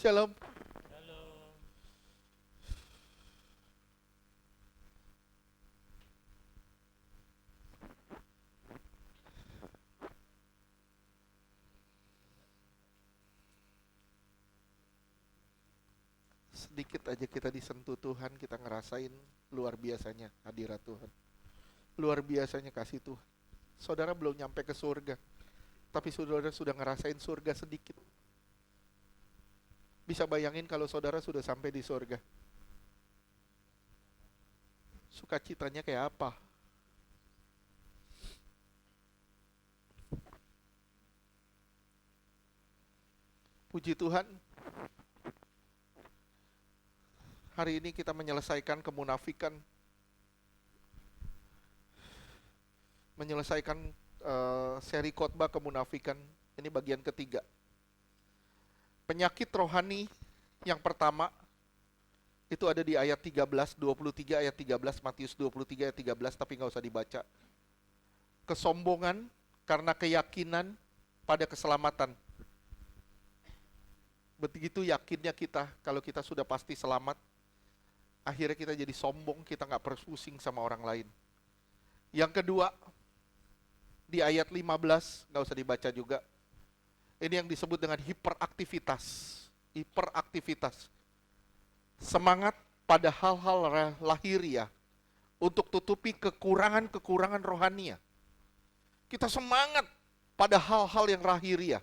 Shalom. Shalom. Sedikit aja kita disentuh Tuhan, kita ngerasain luar biasanya hadirat Tuhan. Luar biasanya kasih Tuhan. Saudara belum nyampe ke surga, tapi saudara sudah ngerasain surga sedikit. Bisa bayangin kalau saudara sudah sampai di surga, sukacitanya kayak apa? Puji Tuhan, hari ini kita menyelesaikan kemunafikan, menyelesaikan seri khotbah kemunafikan. Ini bagian ketiga. Penyakit rohani yang pertama itu ada di ayat 13, 23 ayat 13, Matius 23 ayat 13, tapi nggak usah dibaca. Kesombongan karena keyakinan pada keselamatan. Begitu yakinnya kita kalau kita sudah pasti selamat, akhirnya kita jadi sombong, kita nggak pusing sama orang lain. Yang kedua, di ayat 15, nggak usah dibaca juga. Ini yang disebut dengan hiperaktivitas. Hiperaktivitas. Semangat pada hal-hal lahiriah untuk tutupi kekurangan-kekurangan rohania. Kita semangat pada hal-hal yang lahiriah.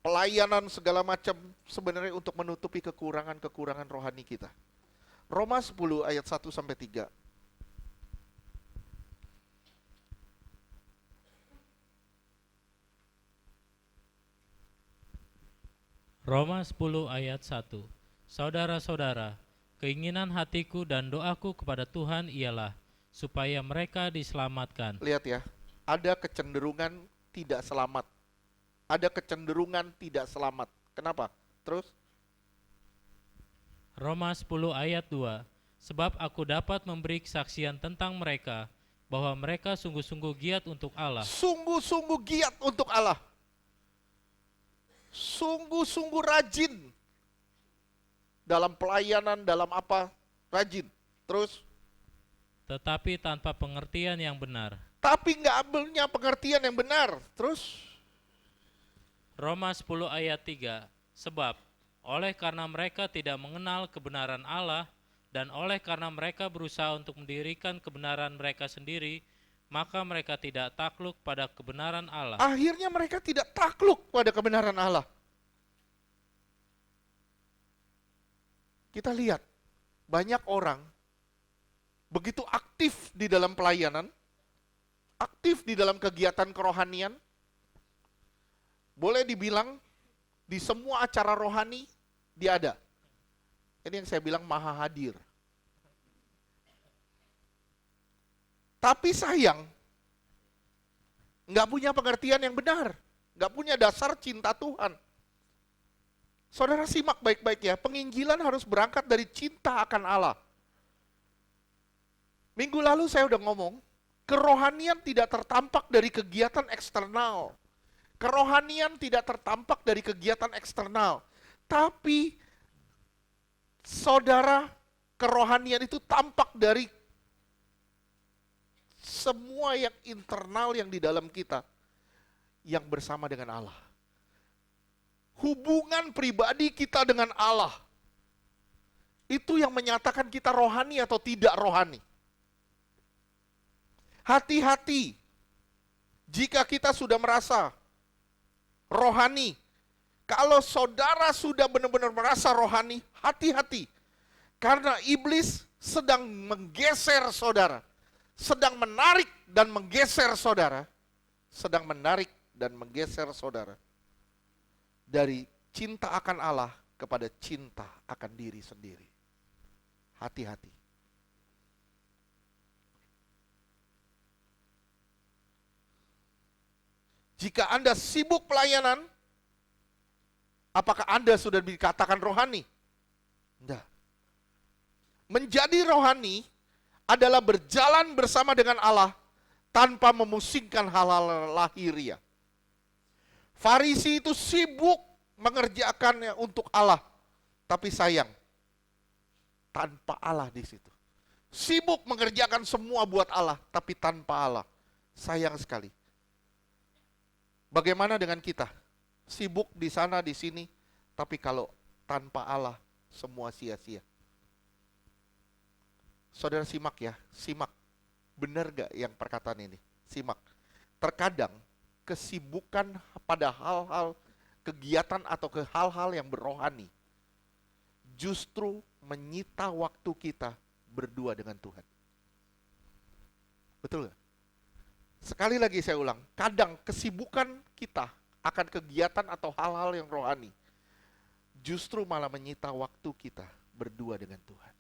Pelayanan segala macam sebenarnya untuk menutupi kekurangan-kekurangan rohani kita. Roma 10 ayat 1 sampai 3. Roma 10 ayat 1. Saudara-saudara, keinginan hatiku dan doaku kepada Tuhan ialah supaya mereka diselamatkan. Lihat ya, ada kecenderungan tidak selamat. Ada kecenderungan tidak selamat. Kenapa? Terus? Roma 10 ayat 2. Sebab aku dapat memberi kesaksian tentang mereka bahwa mereka sungguh-sungguh giat untuk Allah. Sungguh-sungguh giat untuk Allah. Sungguh-sungguh rajin. Dalam pelayanan, dalam apa? Rajin. Terus? Tetapi tanpa pengertian yang benar. Tapi nggak punya pengertian yang benar. Terus? Roma 10 ayat 3. Sebab oleh karena mereka tidak mengenal kebenaran Allah dan oleh karena mereka berusaha untuk mendirikan kebenaran mereka sendiri, maka mereka tidak takluk pada kebenaran Allah. Akhirnya mereka tidak takluk pada kebenaran Allah. Kita lihat, banyak orang begitu aktif di dalam pelayanan, aktif di dalam kegiatan kerohanian, boleh dibilang di semua acara rohani dia ada. Ini yang saya bilang maha hadir. Tapi sayang, nggak punya pengertian yang benar, nggak punya dasar cinta Tuhan. Saudara simak baik-baik ya, penginjilan harus berangkat dari cinta akan Allah. Minggu lalu saya udah ngomong, kerohanian tidak tertampak dari kegiatan eksternal. Kerohanian tidak tertampak dari kegiatan eksternal. Tapi, saudara, kerohanian itu tampak dari semua yang internal yang di dalam kita, yang bersama dengan Allah. Hubungan pribadi kita dengan Allah, itu yang menyatakan kita rohani atau tidak rohani. Hati-hati, jika kita sudah merasa rohani, kalau saudara sudah benar-benar merasa rohani, hati-hati. Karena iblis sedang menggeser saudara, sedang menarik dan menggeser saudara, sedang menarik dan menggeser saudara dari cinta akan Allah kepada cinta akan diri sendiri. Hati-hati. Jika Anda sibuk pelayanan, apakah Anda sudah dikatakan rohani? Tidak. Menjadi rohani adalah berjalan bersama dengan Allah tanpa memusingkan hal-hal lahiriah. Farisi itu sibuk mengerjakannya untuk Allah. Tapi sayang, tanpa Allah di situ. Sibuk mengerjakan semua buat Allah, tapi tanpa Allah. Sayang sekali. Bagaimana dengan kita? Sibuk di sana, di sini, tapi kalau tanpa Allah, semua sia-sia. Saudara simak ya, simak. Benar gak yang perkataan ini? Simak. Terkadang kesibukan pada hal-hal, kegiatan atau ke hal-hal yang berrohani justru menyita waktu kita berdua dengan Tuhan. Betul gak? Sekali lagi saya ulang, kadang kesibukan kita akan kegiatan atau hal-hal yang rohani justru malah menyita waktu kita berdua dengan Tuhan.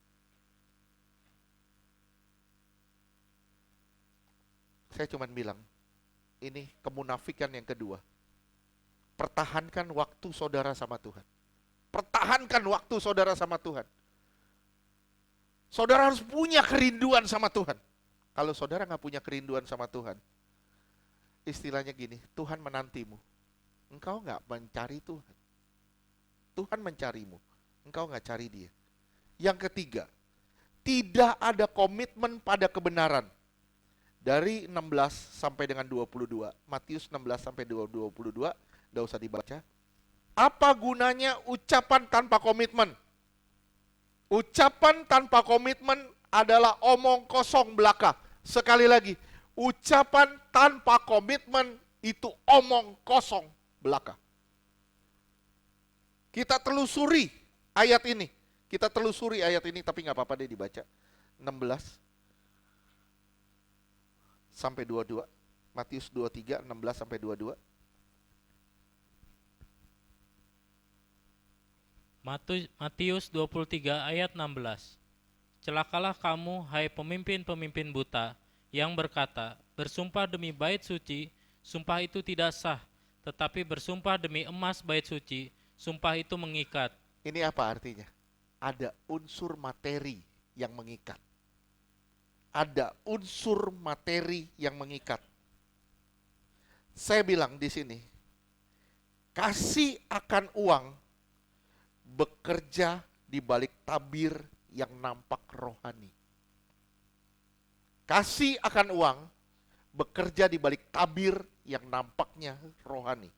Saya cuma bilang, ini kemunafikan yang kedua. Pertahankan waktu saudara sama Tuhan. Pertahankan waktu saudara sama Tuhan. Saudara harus punya kerinduan sama Tuhan. Kalau saudara nggak punya kerinduan sama Tuhan, istilahnya gini, Tuhan menantimu. Engkau nggak mencari Tuhan. Tuhan mencarimu. Engkau nggak cari Dia. Yang ketiga, tidak ada komitmen pada kebenaran. Dari 16 sampai dengan 22. Matius 16 sampai 22, nggak usah dibaca. Apa gunanya ucapan tanpa komitmen? Ucapan tanpa komitmen adalah omong kosong belaka. Sekali lagi, ucapan tanpa komitmen itu omong kosong belaka. Kita telusuri ayat ini. Kita telusuri ayat ini, tapi nggak apa-apa deh dibaca. 16 sampai 22. Matius 23, 16 sampai 22. Matius 23 ayat 16. Celakalah kamu, hai pemimpin-pemimpin buta, yang berkata, bersumpah demi bait suci, sumpah itu tidak sah, tetapi bersumpah demi emas bait suci, sumpah itu mengikat. Ini apa artinya? Ada unsur materi yang mengikat. Ada unsur materi yang mengikat. Saya bilang di sini, kasih akan uang bekerja di balik tabir yang nampak rohani. Kasih akan uang bekerja di balik tabir yang nampaknya rohani.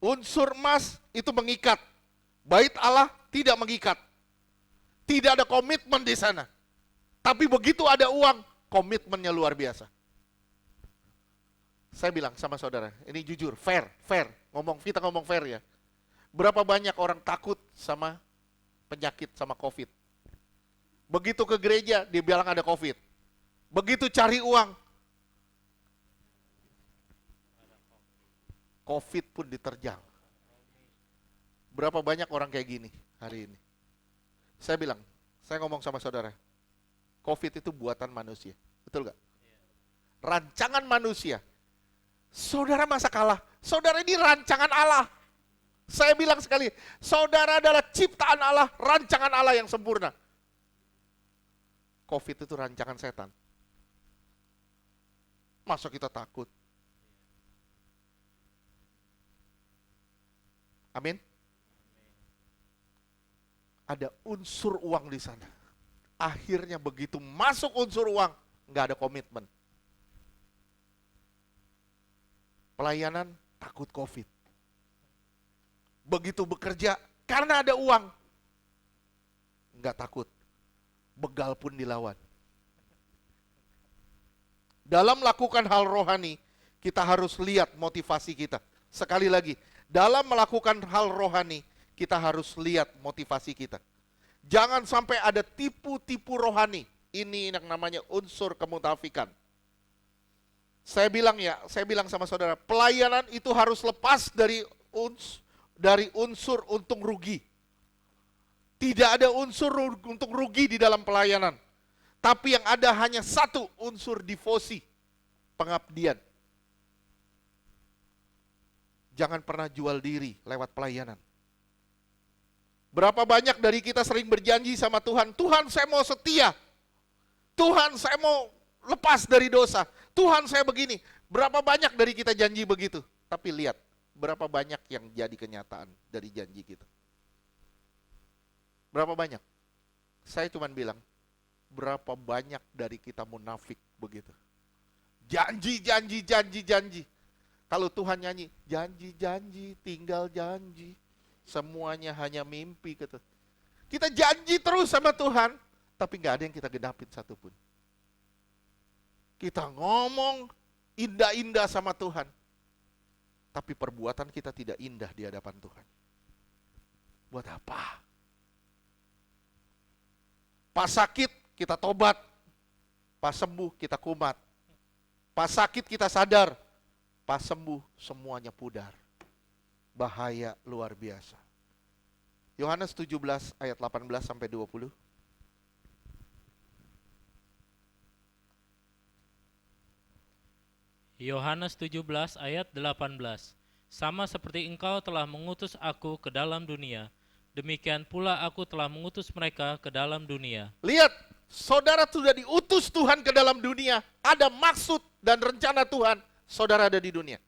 Unsur emas itu mengikat. Bait Allah tidak mengikat. Tidak ada komitmen di sana. Tapi begitu ada uang, komitmennya luar biasa. Saya bilang sama saudara, ini jujur, fair. Kita ngomong fair ya. Berapa banyak orang takut sama penyakit, sama COVID. Begitu ke gereja, dia bilang ada COVID. Begitu cari uang, COVID pun diterjang. Berapa banyak orang kayak gini hari ini. Saya bilang, saya ngomong sama saudara, COVID itu buatan manusia. Betul gak? Rancangan manusia. Saudara masa kalah? Saudara ini rancangan Allah. Saya bilang sekali, saudara adalah ciptaan Allah, rancangan Allah yang sempurna. COVID itu rancangan setan. Masa kita takut? Amin. Ada unsur uang di sana. Akhirnya begitu masuk unsur uang, nggak ada komitmen. Pelayanan takut COVID. Begitu bekerja, karena ada uang, nggak takut. Begal pun dilawan. Dalam melakukan hal rohani, kita harus lihat motivasi kita. Sekali lagi, dalam melakukan hal rohani, kita harus lihat motivasi kita. Jangan sampai ada tipu-tipu rohani. Ini yang namanya unsur kemunafikan. Saya bilang sama saudara, pelayanan itu harus lepas dari unsur untung rugi. Tidak ada unsur untung rugi di dalam pelayanan. Tapi yang ada hanya satu unsur devosi, pengabdian. Jangan pernah jual diri lewat pelayanan. Berapa banyak dari kita sering berjanji sama Tuhan, Tuhan saya mau setia, Tuhan saya mau lepas dari dosa, Tuhan saya begini. Berapa banyak dari kita janji begitu, tapi lihat berapa banyak yang jadi kenyataan dari janji kita. Berapa banyak? Saya cuma bilang, berapa banyak dari kita munafik begitu. Janji, janji, janji, janji. Kalau Tuhan nyanyi, janji, janji, tinggal janji. Semuanya hanya mimpi gitu. Kita janji terus sama Tuhan, tapi nggak ada yang kita genapin satupun. Kita ngomong indah-indah sama Tuhan, tapi perbuatan kita tidak indah di hadapan Tuhan. Buat apa? Pas sakit kita tobat, pas sembuh kita kumat. Pas sakit kita sadar, pas sembuh semuanya pudar. Bahaya luar biasa. Yohanes 17 ayat 18 sampai 20. Yohanes 17 ayat 18. Sama seperti engkau telah mengutus aku ke dalam dunia, demikian pula aku telah mengutus mereka ke dalam dunia. Lihat, saudara sudah diutus Tuhan ke dalam dunia. Ada maksud dan rencana Tuhan, saudara ada di dunia.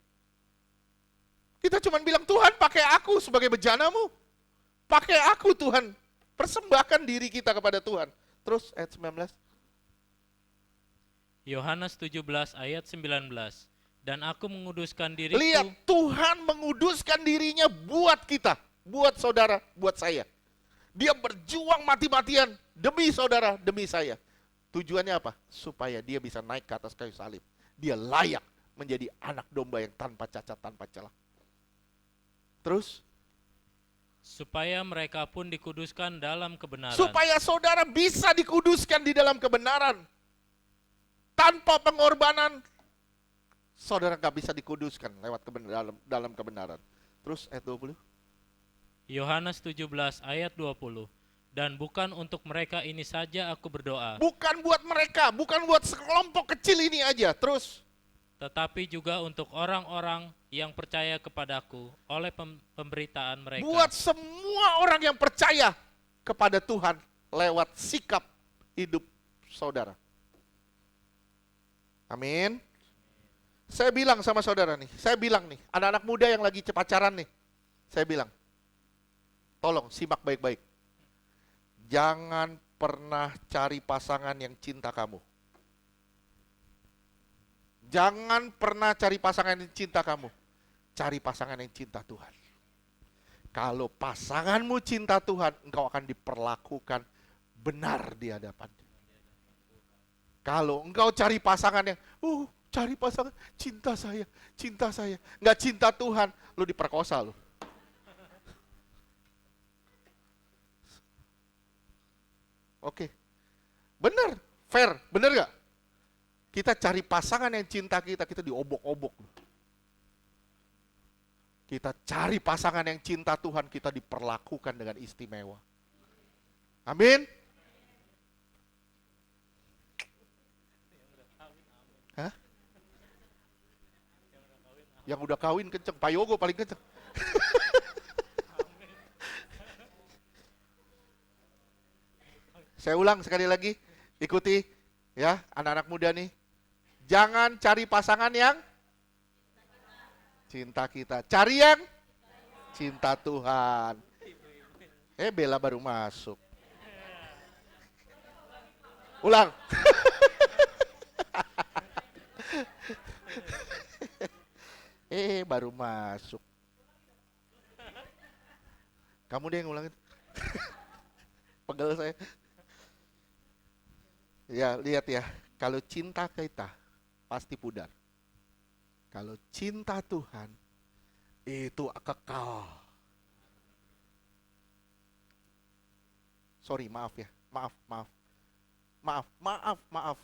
Kita cuma bilang, Tuhan pakai aku sebagai bejanamu. Pakai aku Tuhan. Persembahkan diri kita kepada Tuhan. Terus ayat 19. Yohanes 17 ayat 19. Dan aku menguduskan diriku. Lihat, Tuhan menguduskan dirinya buat kita. Buat saudara, buat saya. Dia berjuang mati-matian demi saudara, demi saya. Tujuannya apa? Supaya dia bisa naik ke atas kayu salib. Dia layak menjadi anak domba yang tanpa cacat, tanpa celah. Terus? Supaya mereka pun dikuduskan dalam kebenaran. Supaya saudara bisa dikuduskan di dalam kebenaran. Tanpa pengorbanan, saudara gak bisa dikuduskan lewat dalam kebenaran. Terus ayat 20. Yohanes 17 ayat 20. Dan bukan untuk mereka ini saja aku berdoa. Bukan buat mereka, bukan buat sekelompok kecil ini aja. Terus? Tetapi juga untuk orang-orang yang percaya kepadaku oleh pemberitaan mereka. Buat semua orang yang percaya kepada Tuhan lewat sikap hidup saudara. Amin. Saya bilang sama saudara nih, anak-anak muda yang lagi pacaran nih, saya bilang, tolong simak baik-baik. Jangan pernah cari pasangan yang cinta kamu. Jangan pernah cari pasangan yang cinta kamu. Cari pasangan yang cinta Tuhan. Kalau pasanganmu cinta Tuhan, engkau akan diperlakukan benar di hadapannya. Kalau engkau cari pasangan yang, cari pasangan, cinta saya, nggak cinta Tuhan, lu diperkosa lu. Oke, bener, fair, bener gak? Kita cari pasangan yang cinta kita, kita diobok-obok. Kita cari pasangan yang cinta Tuhan, kita diperlakukan dengan istimewa. Amin. Hah? Yang udah kawin kenceng, Pak Yogo paling kenceng. Saya ulang sekali lagi, ikuti ya anak-anak muda nih. Jangan cari pasangan yang cinta kita. Cari yang cinta Tuhan. Bella baru masuk. Ulang. Baru masuk. Kamu deh yang ulangin. Pegel saya. Ya, lihat ya. Kalau cinta kita pasti pudar. Kalau cinta Tuhan itu kekal. Sorry, maaf ya. Maaf.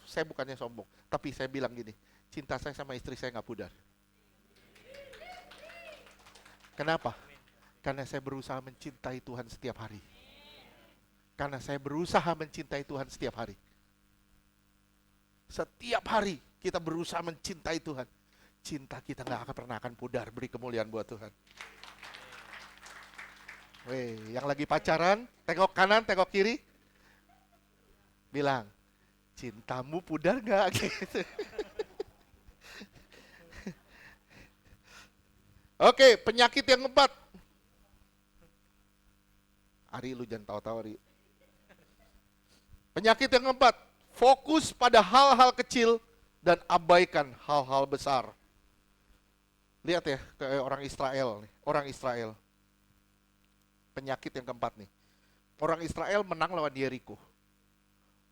Saya bukannya sombong. Tapi saya bilang gini, cinta saya sama istri saya gak pudar. Kenapa? Karena saya berusaha mencintai Tuhan setiap hari. Karena saya berusaha mencintai Tuhan setiap hari. Setiap hari kita berusaha mencintai Tuhan. Cinta kita gak pernah akan pudar. Beri kemuliaan buat Tuhan. Yang lagi pacaran, tengok kanan, tengok kiri. Bilang, cintamu pudar gak? Gitu. Oke, penyakit yang keempat. Ari, lu jangan tawa-tawa, Ari. Penyakit yang keempat, fokus pada hal-hal kecil dan abaikan hal-hal besar. Lihat ya, kayak orang Israel nih, orang Israel. Penyakit yang keempat nih. Orang Israel menang lawan Yeriko.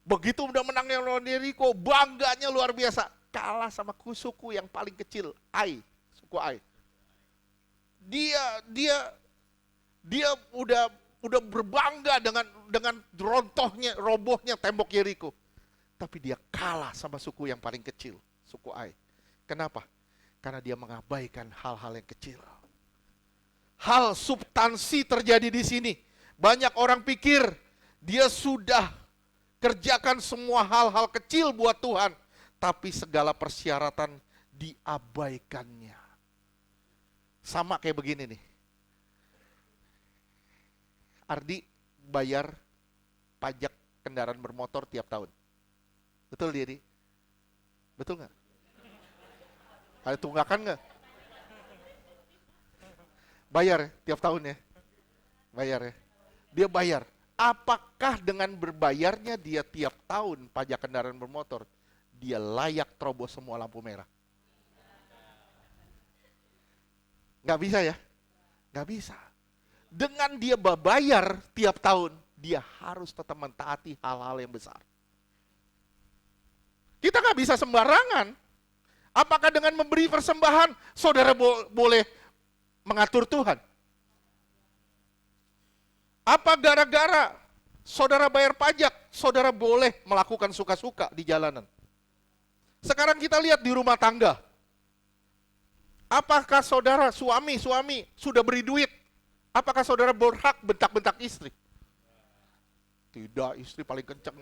Begitu udah menang lawan Yeriko, bangganya luar biasa. Kalah sama suku yang paling kecil, Ai, suku Ai. Dia udah berbangga dengan robohnya tembok Yeriko. Tapi dia kalah sama suku yang paling kecil, suku Ai. Kenapa? Karena dia mengabaikan hal-hal yang kecil. Hal substansi terjadi di sini. Banyak orang pikir dia sudah kerjakan semua hal-hal kecil buat Tuhan, tapi segala persyaratan diabaikannya. Sama kayak begini nih. Ardi bayar pajak kendaraan bermotor tiap tahun. Betul, Diri? Betul nggak? Ada tunggakan nggak? Bayar ya, tiap tahun ya? Bayar ya? Dia bayar. Apakah dengan berbayarnya dia tiap tahun pajak kendaraan bermotor, dia layak terobos semua lampu merah? Nggak bisa ya? Nggak bisa. Dengan dia bayar tiap tahun, dia harus tetap mentaati hal-hal yang besar. Kita nggak bisa sembarangan. Apakah dengan memberi persembahan, saudara boleh mengatur Tuhan? Apa gara-gara saudara bayar pajak, saudara boleh melakukan suka-suka di jalanan? Sekarang kita lihat di rumah tangga. Apakah saudara suami sudah beri duit? Apakah saudara berhak bentak-bentak istri? Tidak, istri paling kenceng.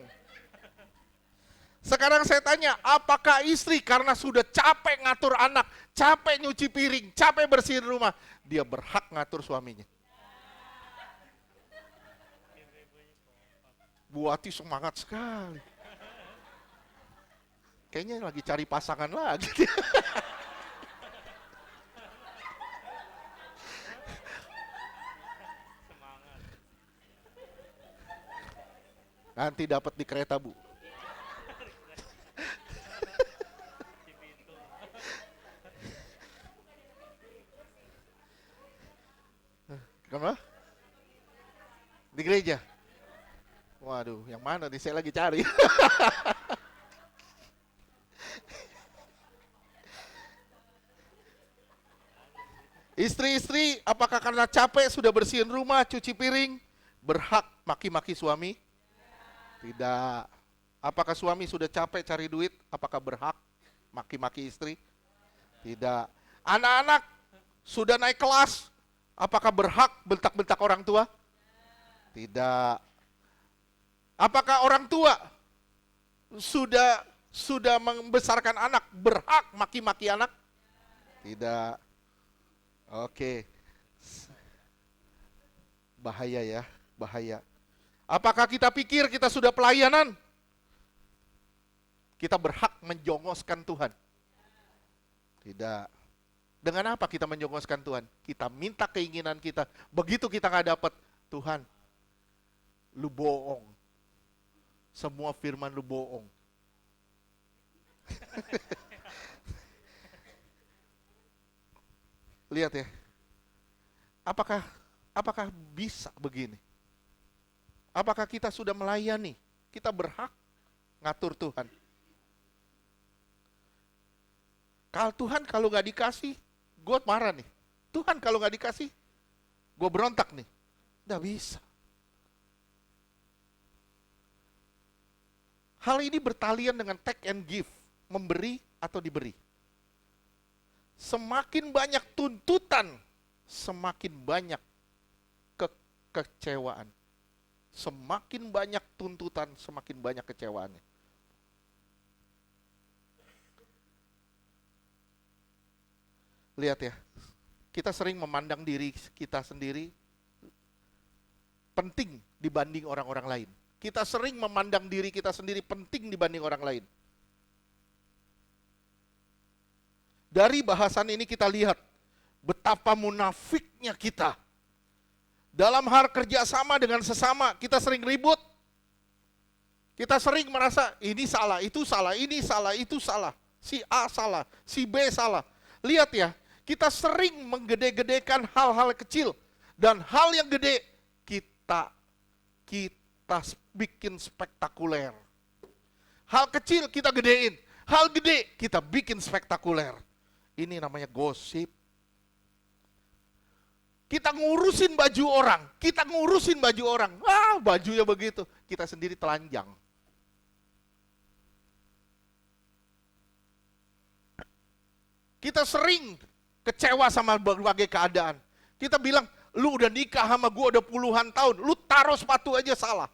Sekarang saya tanya, apakah istri karena sudah capek ngatur anak, capek nyuci piring, capek bersihin rumah, dia berhak ngatur suaminya? Bu Ati semangat sekali. Kayaknya lagi cari pasangan lagi. Nanti dapat di kereta, Bu. Kenapa? Di gereja? Waduh, yang mana nih? Saya lagi cari. Istri-istri, apakah karena capek sudah bersihin rumah, cuci piring, berhak maki-maki suami? Tidak. Apakah suami sudah capek cari duit, apakah berhak maki-maki istri? Tidak. Anak-anak sudah naik kelas, apakah berhak bentak-bentak orang tua? Tidak. Apakah orang tua sudah membesarkan anak, berhak maki-maki anak? Tidak. Oke. Bahaya ya, bahaya. Apakah kita pikir kita sudah pelayanan? Kita berhak menjongoskan Tuhan? Tidak. Dengan apa kita menjongoskan Tuhan? Kita minta keinginan kita. Begitu kita nggak dapat, Tuhan, lu bohong. Semua firman lu bohong. Lihat ya. Apakah bisa begini? Apakah kita sudah melayani? Kita berhak ngatur Tuhan. Kalau nggak dikasih, gue marah nih. Tuhan kalau nggak dikasih, gue berontak nih. Nggak bisa. Hal ini bertalian dengan take and give, memberi atau diberi. Semakin banyak tuntutan, semakin banyak kekecewaan. Semakin banyak tuntutan, semakin banyak kecewaannya. Lihat ya, kita sering memandang diri kita sendiri penting dibanding orang-orang lain. Kita sering memandang diri kita sendiri penting dibanding orang lain. Dari bahasan ini kita lihat betapa munafiknya kita. Dalam hal kerjasama dengan sesama, kita sering ribut. Kita sering merasa ini salah, itu salah, ini salah, itu salah. Si A salah, si B salah. Lihat ya, kita sering menggede-gedekan hal-hal kecil. Dan hal yang gede, kita bikin spektakuler. Hal kecil kita gedein, hal gede kita bikin spektakuler. Ini namanya gosip. Kita ngurusin baju orang, bajunya begitu, kita sendiri telanjang. Kita sering kecewa sama berbagai keadaan. Kita bilang, lu udah nikah sama gue udah puluhan tahun, lu taruh sepatu aja salah.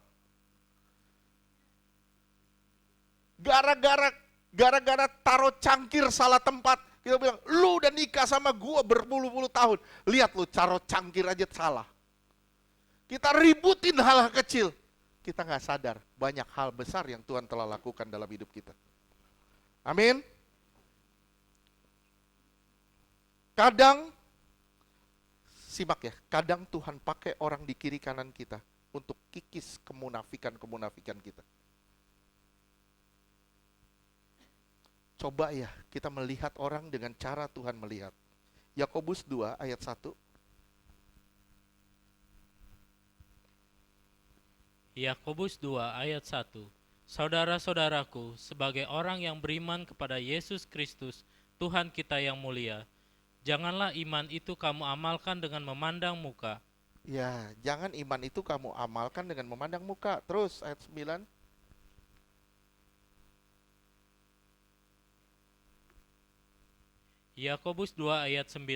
Gara-gara taruh cangkir salah tempat, kita bilang, lu udah nikah sama gua berpuluh-puluh tahun. Lihat lu, taruh cangkir aja salah. Kita ributin hal kecil. Kita nggak sadar, banyak hal besar yang Tuhan telah lakukan dalam hidup kita. Amin. Kadang, simak ya, kadang Tuhan pakai orang di kiri kanan kita untuk kikis kemunafikan kita. Coba ya kita melihat orang dengan cara Tuhan melihat. Yakobus 2 ayat 1. Yakobus 2 ayat 1. Saudara-saudaraku, sebagai orang yang beriman kepada Yesus Kristus, Tuhan kita yang mulia, janganlah iman itu kamu amalkan dengan memandang muka. Ya, jangan iman itu kamu amalkan dengan memandang muka. Terus ayat 9. Yakobus 2 ayat 9.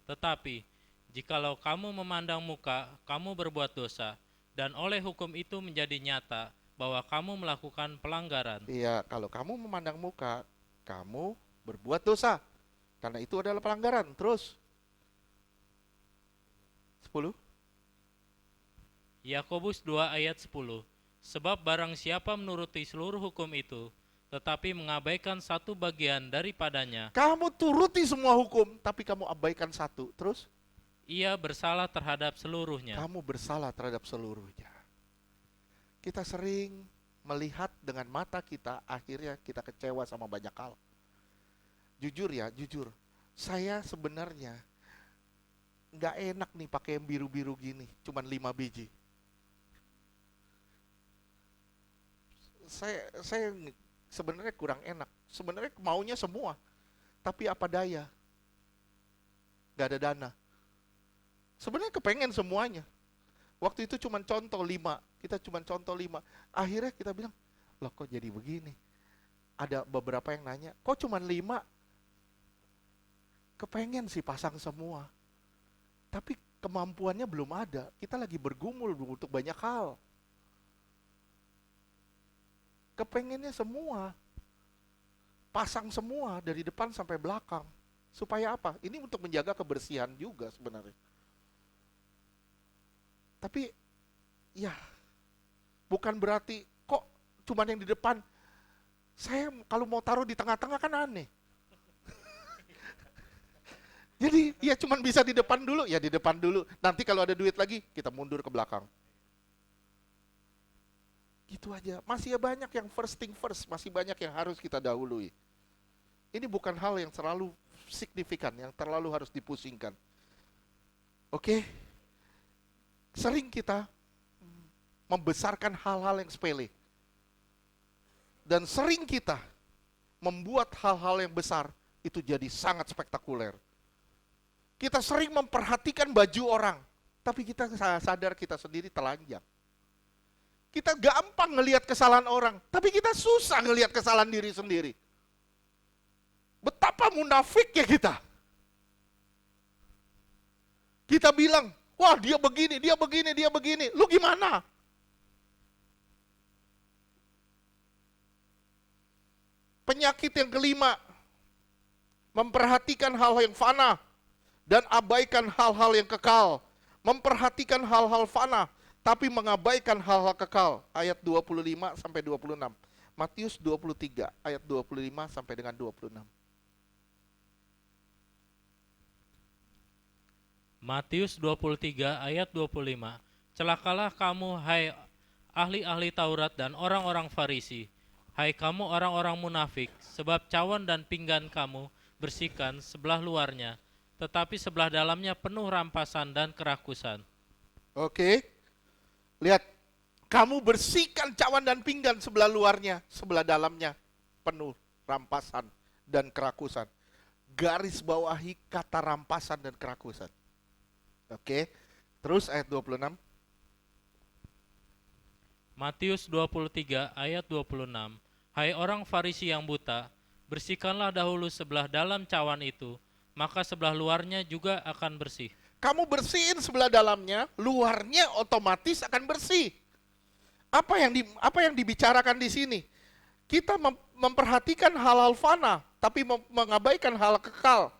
Tetapi, jikalau kamu memandang muka, kamu berbuat dosa, dan oleh hukum itu menjadi nyata bahwa kamu melakukan pelanggaran. Iya, kalau kamu memandang muka, kamu berbuat dosa. Karena itu adalah pelanggaran. Terus 10. Yakobus 2 ayat 10. Sebab barang siapa menuruti seluruh hukum itu, tetapi mengabaikan satu bagian daripadanya, Kamu turuti semua hukum, tapi kamu abaikan satu. Terus ia bersalah terhadap seluruhnya. kamu bersalah terhadap seluruhnya. Kita sering melihat dengan mata kita, akhirnya kita kecewa sama banyak hal. Jujur, saya sebenarnya nggak enak nih pakai yang biru-biru gini, cuman 5 biji. Saya sebenarnya kurang enak. Sebenarnya maunya semua, tapi apa daya? Gak ada dana. Sebenarnya kepengen semuanya. Waktu itu cuma contoh 5. Kita cuma contoh 5. Akhirnya kita bilang, loh kok jadi begini? Ada beberapa yang nanya, kok cuma 5? Kepengen sih pasang semua. Tapi kemampuannya belum ada. Kita lagi bergumul untuk banyak hal. Kepengennya semua. Pasang semua dari depan sampai belakang. Supaya apa? Ini untuk menjaga kebersihan juga sebenarnya. Tapi ya bukan berarti kok cuman yang di depan. Saya kalau mau taruh di tengah-tengah kan aneh. Jadi ya cuman bisa di depan dulu, ya di depan dulu. Nanti kalau ada duit lagi kita mundur ke belakang. Gitu aja. Masih banyak yang first thing first, masih banyak yang harus kita dahului. Ini bukan hal yang terlalu signifikan, yang terlalu harus dipusingkan. Oke? Sering kita membesarkan hal-hal yang sepele. Dan sering kita membuat hal-hal yang besar itu jadi sangat spektakuler. Kita sering memperhatikan baju orang, tapi kita sadar kita sendiri telanjang. Kita gampang ngelihat kesalahan orang, tapi kita susah ngelihat kesalahan diri sendiri. Betapa munafiknya kita. Kita bilang, wah dia begini, dia begini, dia begini. Lu gimana? Penyakit yang kelima, memperhatikan hal yang fana dan abaikan hal-hal yang kekal. Memperhatikan hal-hal fana, tapi mengabaikan hal-hal kekal. Ayat 25 sampai 26. Matius 23 ayat 25 sampai dengan 26. Matius 23 ayat 25. Celakalah kamu, hai ahli-ahli Taurat dan orang-orang Farisi, hai kamu orang-orang munafik, sebab cawan dan pinggan kamu bersihkan sebelah luarnya, tetapi sebelah dalamnya penuh rampasan dan kerakusan. Oke, lihat. Kamu bersihkan cawan dan pinggan sebelah luarnya, sebelah dalamnya penuh rampasan dan kerakusan. Garis bawahi kata rampasan dan kerakusan. Oke, terus ayat 26. Matius 23 ayat 26. Hai orang Farisi yang buta, bersihkanlah dahulu sebelah dalam cawan itu, maka sebelah luarnya juga akan bersih. Kamu bersihin sebelah dalamnya, luarnya otomatis akan bersih. Apa yang dibicarakan di sini? Kita memperhatikan hal-hal fana, tapi mengabaikan hal kekal.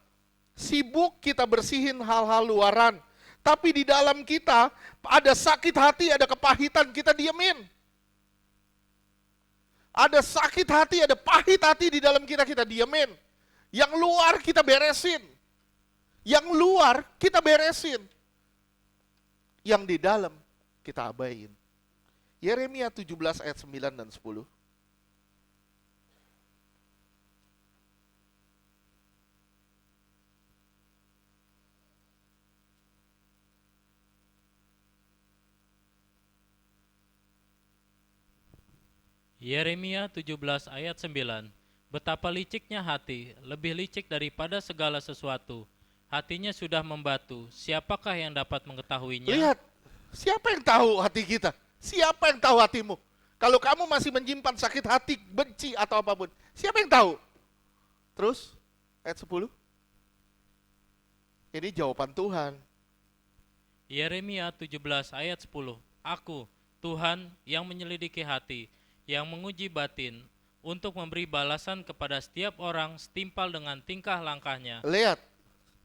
Sibuk kita bersihin hal-hal luaran, tapi di dalam kita ada sakit hati, ada kepahitan, kita diemin. Ada sakit hati, ada pahit hati di dalam kita, kita diemin. Yang luar kita beresin. Yang luar kita beresin. Yang di dalam kita abain. Yeremia 17 ayat 9 dan 10. Yeremia 17 ayat 9. Betapa liciknya hati, lebih licik daripada segala sesuatu. Hatinya sudah membatu, siapakah yang dapat mengetahuinya? Lihat, siapa yang tahu hati kita? Siapa yang tahu hatimu? Kalau kamu masih menyimpan sakit hati, benci atau apapun, siapa yang tahu? Terus, ayat 10. Ini jawaban Tuhan. Yeremia 17 ayat 10. Aku, Tuhan yang menyelidiki hati, yang menguji batin, untuk memberi balasan kepada setiap orang setimpal dengan tingkah langkahnya.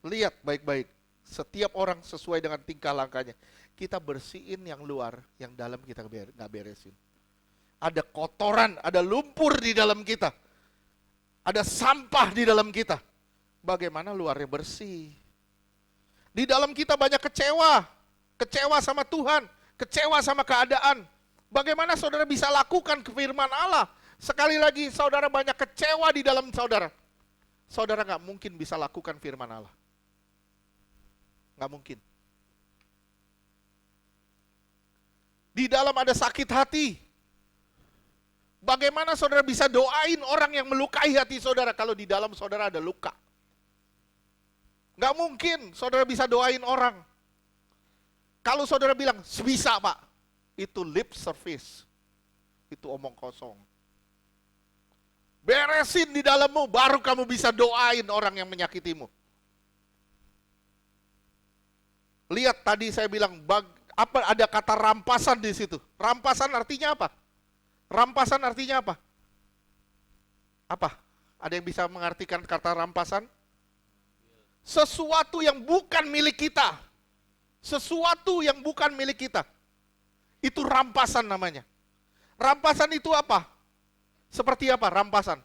Lihat baik-baik. Setiap orang sesuai dengan tingkah langkahnya. Kita bersihin yang luar, yang dalam kita nggak beresin. Ada kotoran, ada lumpur di dalam kita. Ada sampah di dalam kita. Bagaimana luarnya bersih? Di dalam kita banyak kecewa. Kecewa sama Tuhan, kecewa sama keadaan. Bagaimana saudara bisa lakukan firman Allah? Sekali lagi, saudara banyak kecewa di dalam saudara. Saudara nggak mungkin bisa lakukan firman Allah. Nggak mungkin. Di dalam ada sakit hati. Bagaimana saudara bisa doain orang yang melukai hati saudara kalau di dalam saudara ada luka? Nggak mungkin saudara bisa doain orang. Kalau saudara bilang, bisa Pak, itu lip service. Itu omong kosong. Beresin di dalammu, baru kamu bisa doain orang yang menyakitimu. Lihat tadi saya bilang, ada kata rampasan di situ. Rampasan artinya apa? Rampasan artinya apa? Apa? Ada yang bisa mengartikan kata rampasan? Sesuatu yang bukan milik kita. Sesuatu yang bukan milik kita. Itu rampasan namanya. Rampasan itu apa? Seperti apa rampasan?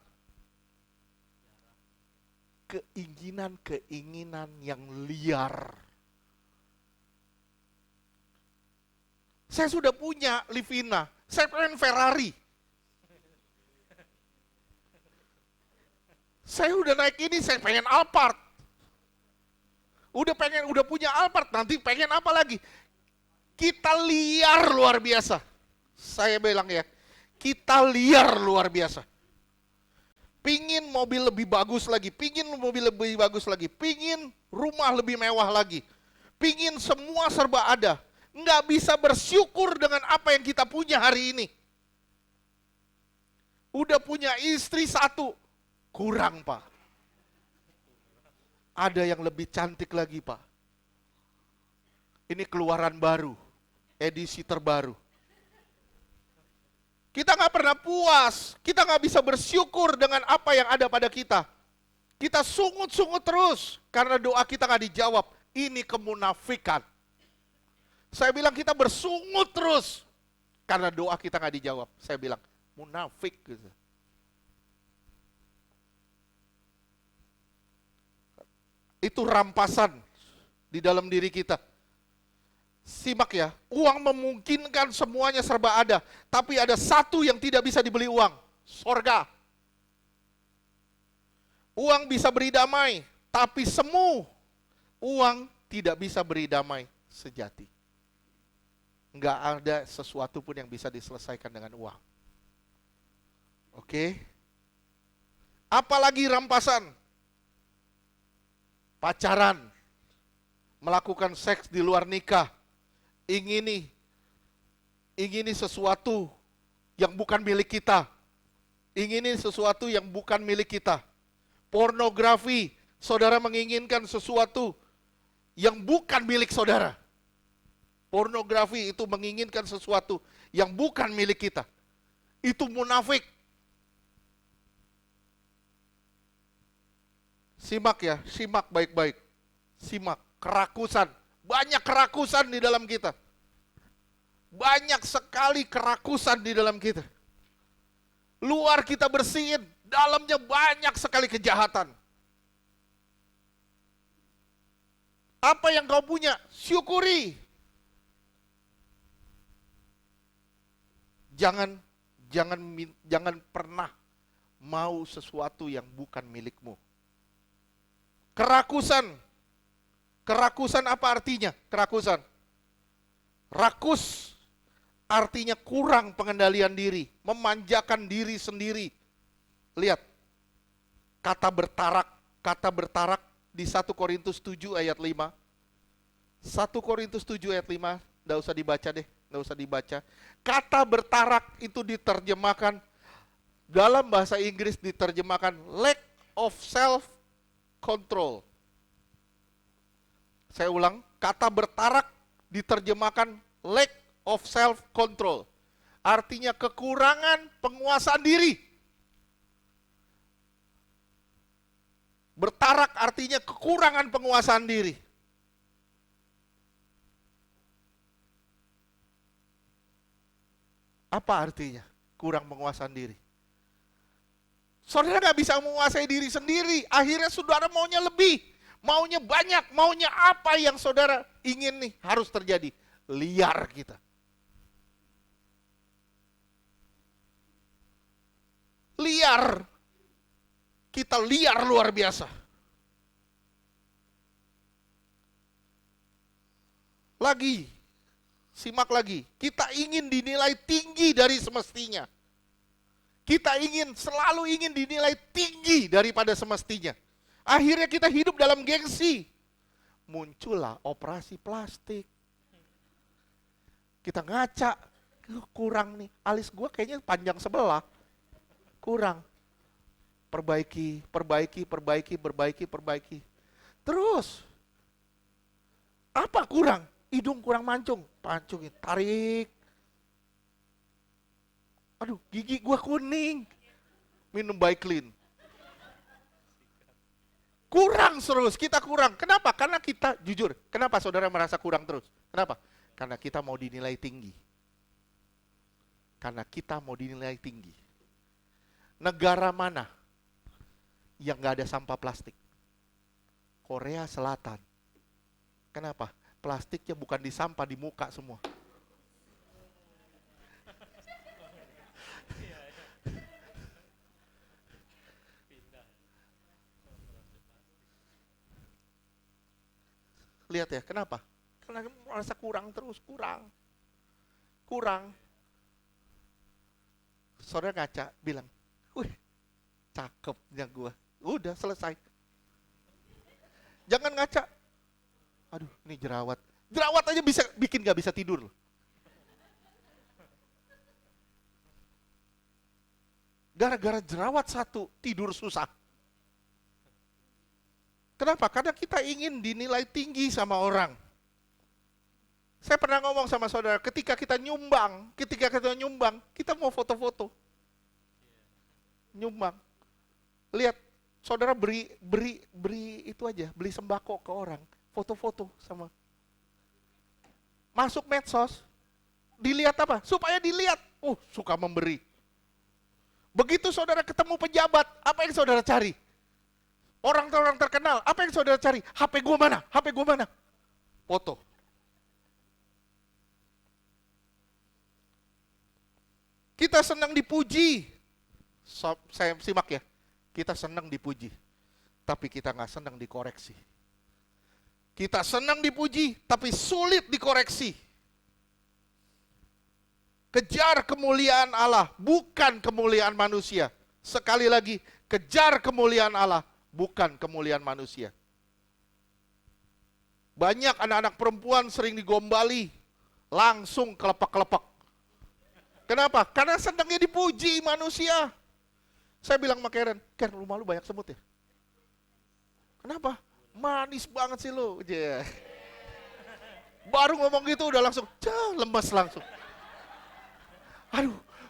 Keinginan-keinginan yang liar. Saya sudah punya Livina, saya pengen Ferrari. Saya udah naik ini, saya pengen Alphard. Udah punya Alphard, nanti pengen apa lagi? Kita liar luar biasa. Saya bilang ya, kita liar luar biasa. Pingin mobil lebih bagus lagi, pingin mobil lebih bagus lagi, pingin rumah lebih mewah lagi. Pingin semua serba ada. Nggak bisa bersyukur dengan apa yang kita punya hari ini. Udah punya istri satu, kurang Pak. Ada yang lebih cantik lagi Pak. Ini keluaran baru, edisi terbaru. Kita nggak pernah puas, kita nggak bisa bersyukur dengan apa yang ada pada kita. Kita sungut-sungut terus, karena doa kita nggak dijawab. Ini kemunafikan. Saya bilang kita bersungut terus, karena doa kita nggak dijawab. Saya bilang, munafik gitu. Itu rampasan di dalam diri kita. Simak ya, uang memungkinkan semuanya serba ada, tapi ada satu yang tidak bisa dibeli uang, sorga. Uang bisa beri damai, tapi semu uang tidak bisa beri damai sejati. Enggak ada sesuatu pun yang bisa diselesaikan dengan uang. Oke? Apalagi rampasan, pacaran, melakukan seks di luar nikah, ingini sesuatu yang bukan milik kita, ingini sesuatu yang bukan milik kita. Pornografi, saudara menginginkan sesuatu yang bukan milik saudara. Pornografi itu menginginkan sesuatu yang bukan milik kita. Itu munafik. Simak ya, simak baik-baik. Simak, kerakusan. Banyak kerakusan di dalam kita. Banyak sekali kerakusan di dalam kita. Luar kita bersihin, dalamnya banyak sekali kejahatan. Apa yang kau punya, syukuri. Jangan pernah mau sesuatu yang bukan milikmu. Kerakusan. Kerakusan apa artinya? Kerakusan. Rakus artinya kurang pengendalian diri, memanjakan diri sendiri. Lihat, kata bertarak di 1 Korintus 7 ayat 5. 1 Korintus 7 ayat 5, enggak usah dibaca deh, enggak usah dibaca. Kata bertarak itu diterjemahkan, dalam bahasa Inggris diterjemahkan lack of self control. Saya ulang, kata bertarak diterjemahkan lack of self control. Artinya kekurangan penguasaan diri. Bertarak artinya kekurangan penguasaan diri. Apa artinya kurang penguasaan diri? Saudara gak bisa menguasai diri sendiri. Akhirnya saudara maunya lebih. Maunya banyak. Maunya apa yang saudara ingin nih harus terjadi. Liar kita. Liar. Kita liar luar biasa. Lagi. Simak lagi. Kita ingin dinilai tinggi dari semestinya. Kita selalu ingin dinilai tinggi daripada semestinya. Akhirnya kita hidup dalam gengsi. Muncullah operasi plastik. Kita ngaca, kurang nih, alis gua kayaknya panjang sebelah. Kurang. Perbaiki. Terus, apa kurang? Hidung kurang mancung. Pancungin, tarik. Aduh, gigi gua kuning. Minum Baiklin. Kurang terus, kita kurang. Kenapa? Karena kita, jujur, kenapa saudara merasa kurang terus? Kenapa? Karena kita mau dinilai tinggi. Karena kita mau dinilai tinggi. Negara mana yang gak ada sampah plastik? Korea Selatan. Kenapa? Plastiknya bukan di sampah, di muka semua. Lihat ya, kenapa? Karena merasa kurang terus, kurang. Saudara ngaca, bilang, wih, cakepnya gua. Udah, selesai. Jangan ngaca. Aduh, ini jerawat. Jerawat aja bisa bikin gak bisa tidur. Gara-gara jerawat satu, tidur susah. Kenapa? Karena kita ingin dinilai tinggi sama orang. Saya pernah ngomong sama saudara, ketika kita nyumbang, kita mau foto-foto. Nyumbang. Lihat, saudara beri itu aja, beli sembako ke orang, foto-foto sama. Masuk medsos, dilihat apa? Supaya dilihat, suka memberi. Begitu saudara ketemu pejabat, apa yang saudara cari? Orang terkenal, apa yang saudara cari? HP gua mana? Foto. Kita senang dipuji. Saya simak ya. Kita senang dipuji. Tapi kita nggak senang dikoreksi. Kita senang dipuji, tapi sulit dikoreksi. Kejar kemuliaan Allah, bukan kemuliaan manusia. Sekali lagi, kejar kemuliaan Allah, bukan kemuliaan manusia. Banyak anak-anak perempuan sering digombali, langsung kelepak-kelepak. Kenapa? Karena senangnya dipuji manusia. Saya bilang sama Karen, rumah lu banyak semut ya? Kenapa? Manis banget sih lu. Yeah. Baru ngomong gitu udah langsung, lemes langsung.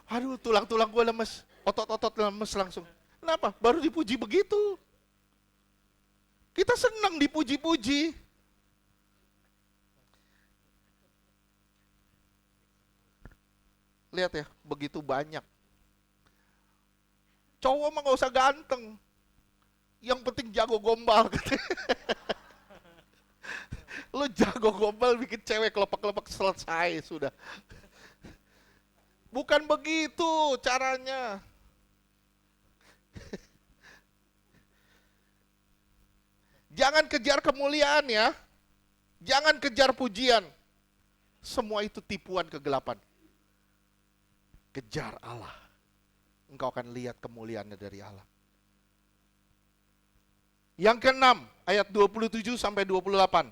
Aduh, tulang-tulang gue lemes, otot-otot lemes langsung. Kenapa? Baru dipuji begitu. Kita senang dipuji-puji. Lihat ya, begitu banyak. Cowok mah gak usah ganteng. Yang penting jago gombal. Lu jago gombal bikin cewek kelepek-kelepek selesai sudah. Bukan begitu caranya. Jangan kejar kemuliaan ya. Jangan kejar pujian. Semua itu tipuan kegelapan. Kejar Allah. Engkau akan lihat kemuliaannya dari Allah. Yang keenam, ayat 27 sampai 28.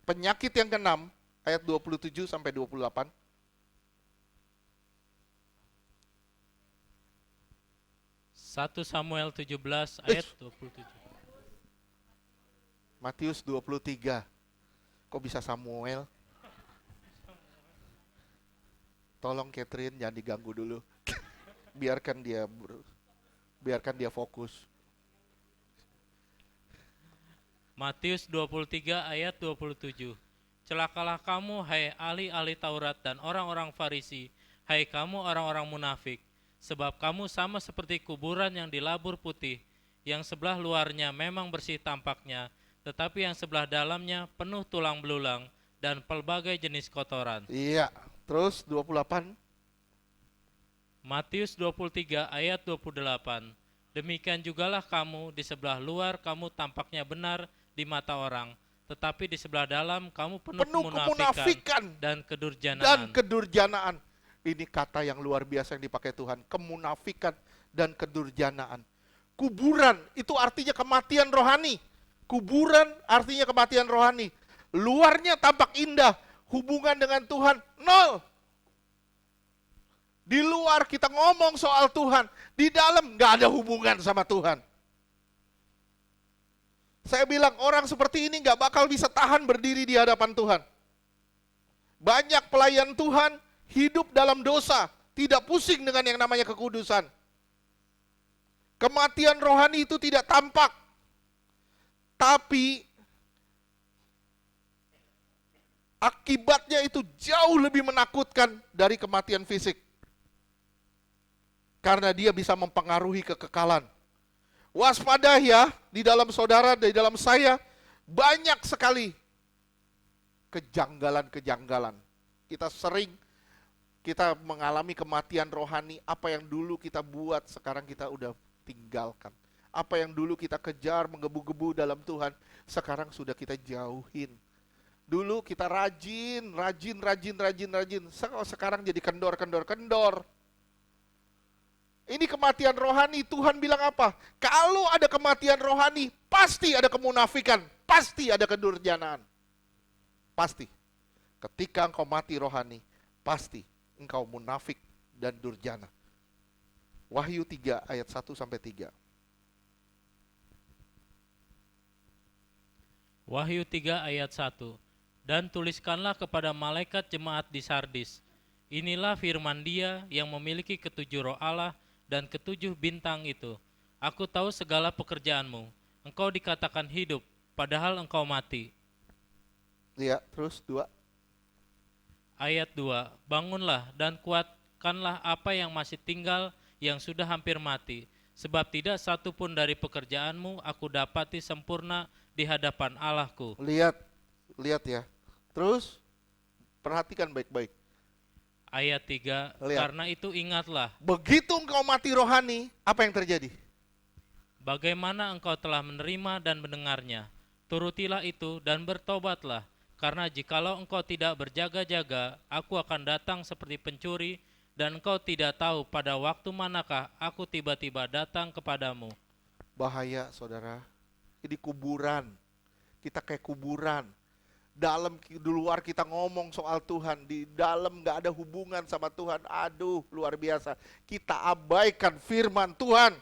Penyakit yang keenam, ayat 27 sampai 28. Satu Samuel 17 ayat 27. Matius 23. Kok bisa Samuel? Tolong Catherine jangan diganggu dulu. biarkan dia fokus. Matius 23 ayat 27. Celakalah kamu hai ahli-ahli Taurat dan orang-orang Farisi, hai kamu orang-orang munafik, sebab kamu sama seperti kuburan yang dilabur putih, yang sebelah luarnya memang bersih tampaknya, tetapi yang sebelah dalamnya penuh tulang belulang dan pelbagai jenis kotoran. Iya, terus 28. Matius 23 ayat 28. Demikian jugalah kamu, di sebelah luar kamu tampaknya benar di mata orang, tetapi di sebelah dalam kamu penuh kemunafikan dan kedurjanaan. Ini kata yang luar biasa yang dipakai Tuhan, kemunafikan dan kedurjanaan. Kuburan itu artinya kematian rohani. Kuburan artinya kematian rohani. Luarnya tampak indah, hubungan dengan Tuhan nol. Di luar kita ngomong soal Tuhan, di dalam gak ada hubungan sama Tuhan. Saya bilang orang seperti ini gak bakal bisa tahan berdiri di hadapan Tuhan. Banyak pelayan Tuhan hidup dalam dosa, tidak pusing dengan yang namanya kekudusan. Kematian rohani itu tidak tampak, tapi akibatnya itu jauh lebih menakutkan dari kematian fisik. Karena dia bisa mempengaruhi kekekalan. Waspada ya, di dalam saudara, di dalam saya, banyak sekali kejanggalan-kejanggalan. Kita mengalami kematian rohani, apa yang dulu kita buat, sekarang kita udah tinggalkan. Apa yang dulu kita kejar, menggebu-gebu dalam Tuhan, sekarang sudah kita jauhin. Dulu kita rajin, sekarang jadi kendor. Ini kematian rohani, Tuhan bilang apa? Kalau ada kematian rohani, pasti ada kemunafikan, pasti ada kedurjanaan. Pasti. Ketika engkau mati rohani, pasti engkau munafik dan durjana. Wahyu 3 ayat 1 sampai 3. Wahyu 3 ayat 1. Dan tuliskanlah kepada malaikat jemaat di Sardis, inilah firman Dia yang memiliki ketujuh roh Allah dan ketujuh bintang itu. Aku tahu segala pekerjaanmu. Engkau dikatakan hidup, padahal engkau mati. Iya, terus 2. Ayat 2. Bangunlah dan kuatkanlah apa yang masih tinggal, yang sudah hampir mati. Sebab tidak satu pun dari pekerjaanmu aku dapati sempurna di hadapan Allahku. Lihat ya. Terus, perhatikan baik-baik. Ayat 3, Lihat. karena itu ingatlah Begitu engkau mati rohani, apa yang terjadi? bagaimana engkau telah menerima dan mendengarnya. Turutilah itu dan bertobatlah, karena jikalau engkau tidak berjaga-jaga, aku akan datang seperti pencuri, dan engkau tidak tahu pada waktu manakah aku tiba-tiba datang kepadamu. Bahaya, saudara. Ini kuburan. Kita kayak kuburan. Di luar kita ngomong soal Tuhan, di dalam gak ada hubungan sama Tuhan. Aduh, luar biasa. Kita abaikan firman Tuhan.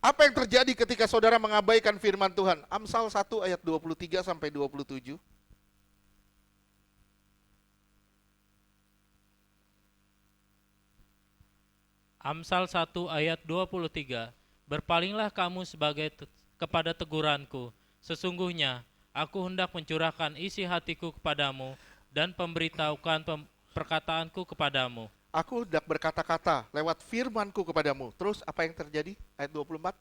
Apa yang terjadi ketika saudara mengabaikan firman Tuhan? Amsal 1 ayat 23 sampai 27. Amsal 1 ayat 23, berpalinglah kamu kepada teguranku. Sesungguhnya aku hendak mencurahkan isi hatiku kepadamu dan pemberitahukan perkataanku kepadamu. Aku hendak berkata-kata lewat firmanku kepadamu. Terus apa yang terjadi? Ayat 24.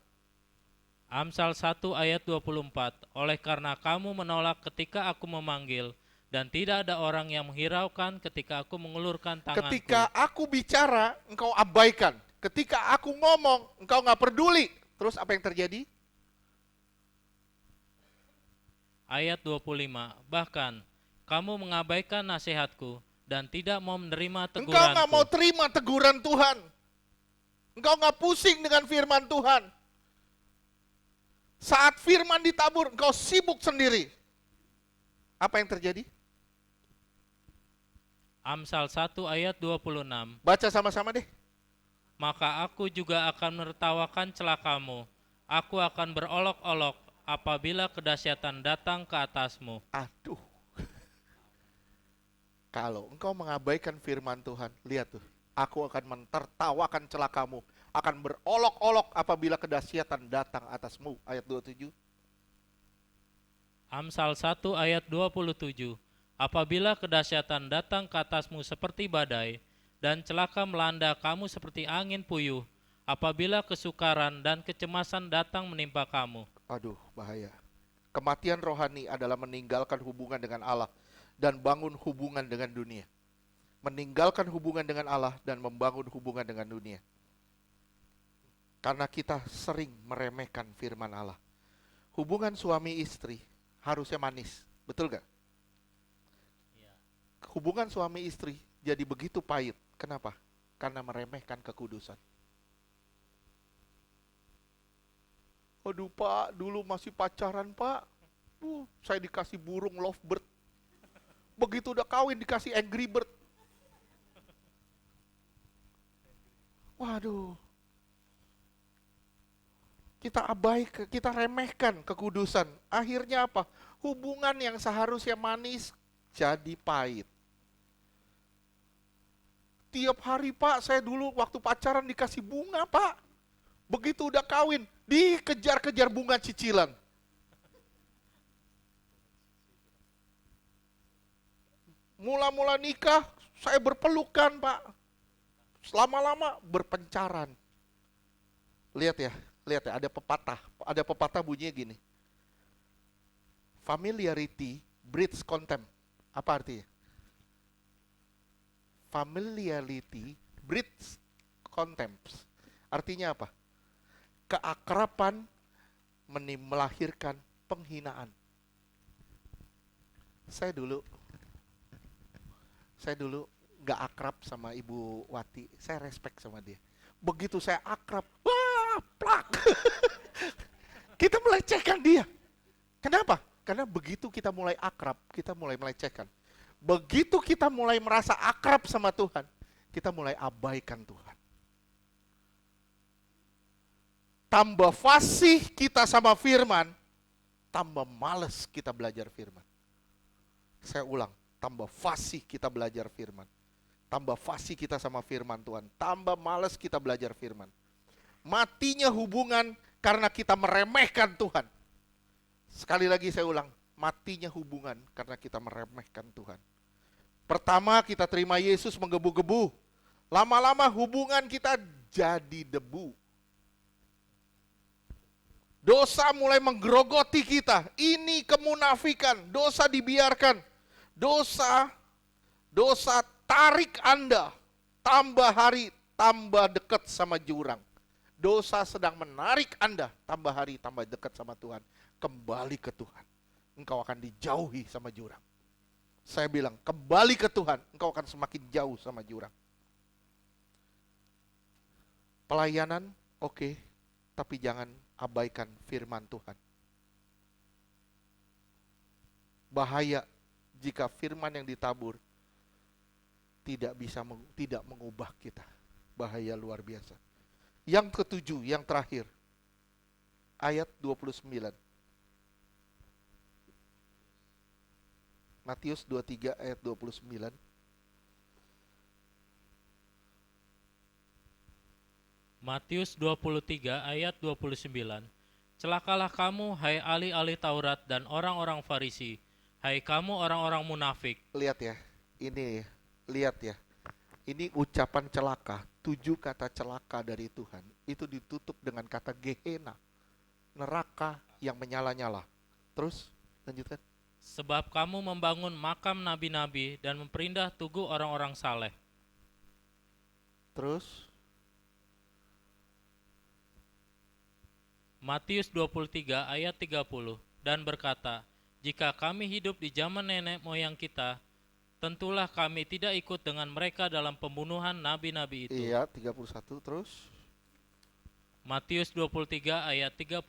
Amsal 1 ayat 24, oleh karena kamu menolak ketika aku memanggil, dan tidak ada orang yang menghiraukan ketika aku mengulurkan tanganku. Ketika aku bicara, engkau abaikan. Ketika aku ngomong, engkau gak peduli. Terus apa yang terjadi? Ayat 25, bahkan kamu mengabaikan nasihatku dan tidak mau menerima Engkau teguranku. gak mau terima teguran Tuhan. Engkau gak pusing dengan firman Tuhan. Saat firman ditabur, engkau sibuk sendiri. Apa yang terjadi? Amsal 1 ayat 26, Baca sama-sama deh. maka aku juga akan menertawakan celakamu. Aku akan berolok-olok apabila kedahsyatan datang ke atasmu. Aduh. Kalau engkau mengabaikan firman Tuhan, lihat tuh. Aku akan mentertawakan celakamu. Akan berolok-olok apabila kedahsyatan datang atasmu. Ayat 27. Amsal 1 ayat 27, apabila kedahsyatan datang ke atasmu seperti badai, dan celaka melanda kamu seperti angin puyuh, apabila kesukaran dan kecemasan datang menimpa kamu. Aduh, bahaya. Kematian rohani adalah meninggalkan hubungan dengan Allah dan bangun hubungan dengan dunia. Meninggalkan hubungan dengan Allah dan membangun hubungan dengan dunia. Karena kita sering meremehkan firman Allah. Hubungan suami istri harusnya manis, betul gak? Hubungan suami istri jadi begitu pahit. Kenapa? Karena meremehkan kekudusan. Aduh pak, dulu masih pacaran pak. Saya dikasih burung lovebird. Begitu udah kawin dikasih angry bird. Waduh. Kita remehkan kekudusan. Akhirnya apa? Hubungan yang seharusnya manis jadi pahit. Tiap hari pak, saya dulu waktu pacaran dikasih bunga pak. Begitu udah kawin, dikejar-kejar bunga cicilan. Mula-mula nikah, saya berpelukan pak. Lama-lama berpencaran. Lihat ya, ada pepatah bunyinya gini. Familiarity breeds contempt. Apa artinya? Familiarity breeds contempt. Artinya apa? Keakraban melahirkan penghinaan. Saya dulu gak akrab sama Ibu Wati. Saya respect sama dia. Begitu saya akrab, wah, plak. Kita melecehkan dia. Kenapa? Karena begitu kita mulai akrab, kita mulai melecehkan. Begitu kita mulai merasa akrab sama Tuhan, kita mulai abaikan Tuhan. Tambah fasih kita sama firman, tambah males kita belajar firman. Saya ulang, tambah fasih kita belajar firman. Tambah fasih kita sama firman Tuhan, tambah males kita belajar firman. Matinya hubungan karena kita meremehkan Tuhan. Sekali lagi saya ulang, matinya hubungan karena kita meremehkan Tuhan. Pertama kita terima Yesus menggebu-gebu. Lama-lama hubungan kita jadi debu. Dosa mulai menggerogoti kita. Ini kemunafikan. Dosa dibiarkan. Dosa tarik Anda. Tambah hari, tambah dekat sama jurang. Dosa sedang menarik Anda. Tambah hari, tambah dekat sama Tuhan. Kembali ke Tuhan. Engkau akan dijauhi sama jurang. Saya bilang, kembali ke Tuhan. Engkau akan semakin jauh sama jurang. Pelayanan, oke. Tapi jangan abaikan firman Tuhan. Bahaya jika firman yang ditabur tidak mengubah kita. Bahaya luar biasa. Yang ketujuh, yang terakhir. Ayat 29. Matius 23 ayat 29. Matius 23 ayat 29. Celakalah kamu, hai ahli-ahli Taurat dan orang-orang Farisi, hai kamu orang-orang munafik. Lihat ya, ini lihat ya. Ini ucapan celaka, 7 kata celaka dari Tuhan. Itu ditutup dengan kata Gehenna, neraka yang menyala-nyala. Terus, lanjutkan. Sebab kamu membangun makam nabi-nabi dan memperindah tugu orang-orang saleh. Terus, Matius 23 ayat 30, dan berkata, jika kami hidup di zaman nenek moyang kita, tentulah kami tidak ikut dengan mereka dalam pembunuhan nabi-nabi itu. iya 31 terus. Matius 23 ayat 31,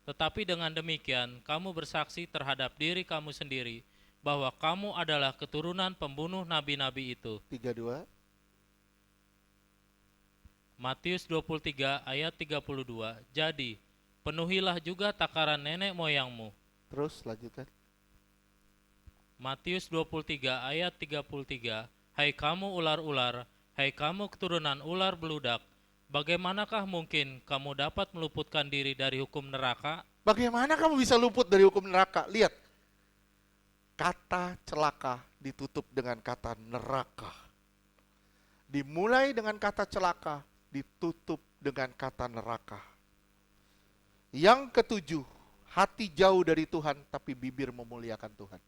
tetapi dengan demikian kamu bersaksi terhadap diri kamu sendiri bahwa kamu adalah keturunan pembunuh nabi-nabi itu. 32. Matius 23 ayat 32, jadi penuhilah juga takaran nenek moyangmu. Terus lanjutkan. Matius 23 ayat 33, hai kamu ular-ular, hai kamu keturunan ular beludak, bagaimanakah mungkin kamu dapat meluputkan diri dari hukum neraka? Bagaimana kamu bisa luput dari hukum neraka? Lihat, kata celaka ditutup dengan kata neraka. Dimulai dengan kata celaka, ditutup dengan kata neraka. Yang ketujuh, hati jauh dari Tuhan tapi bibir memuliakan Tuhan.